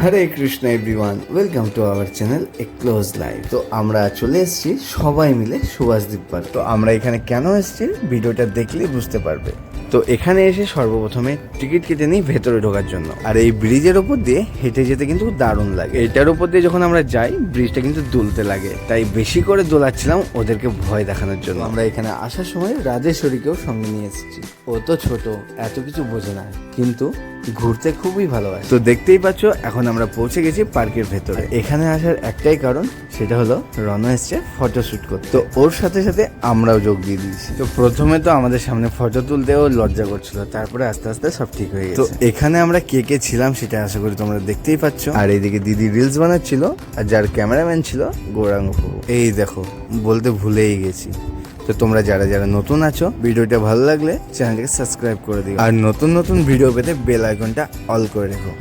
Hare Krishna everyone, welcome to our channel a close life. তো আমরা চলে এসেছি সবাই মিলে সুভাষদ্বীপ পার্ক। তো আমরা এখানে কেন এসেছি ভিডিওটা দেখলেই বুঝতে পারবে। তো এখানে এসে সর্বপ্রথমে টিকিট কেটে নিই ভেতরে ঢোকার জন্য। আর এই ব্রিজের ওপর দিয়ে হেঁটে যেতে কিন্তু দারুণ লাগে। এটার উপর দিয়ে যখন আমরা যাই ব্রিজটা কিন্তু দুলতে লাগে, তাই বেশি করে দোলাচ্ছিলাম ওদেরকে ভয় দেখানোর জন্য। আমরা এখানে আসার সময় রাজেশ্বরীকেও সঙ্গে নিয়ে এসেছি। ও তো ছোট, এত কিছু বোঝে না, কিন্তু ঘুরতে খুবই ভালোবাসে। তো দেখতেই পাচ্ছ এখন আমরা পৌঁছে গেছি পার্কের ভেতরে। এখানে আসার একটাই কারণ, সেটা হলো রণ এসছে ফটোশুট করতে। তো ওর সাথে সাথে আমরাও যোগ দিয়ে দিয়েছি। তো প্রথমে তো আমাদের সামনে ফটো তুলতেও লজ্জা করছিল, তারপরে আস্তে আস্তে সব ঠিক হয়ে গেছে। তো এখানে আমরা কে কে ছিলাম সেটা আশা করি তোমরা দেখতেই পাচ্ছ। আর এইদিকে দিদি রিলস বানাচ্ছিল, আর যার ক্যামেরাম্যান ছিল গৌরাঙ্গ প্রভু। এই দেখো, বলতে ভুলেই গেছি। তো তোমরা যারা যারা নতুন আছো, ভিডিওটা ভালো লাগলে চ্যানেলটাকে সাবস্ক্রাইব করে দিও, আর নতুন নতুন ভিডিও পেতে বেল আইকনটা অল করে রেখো।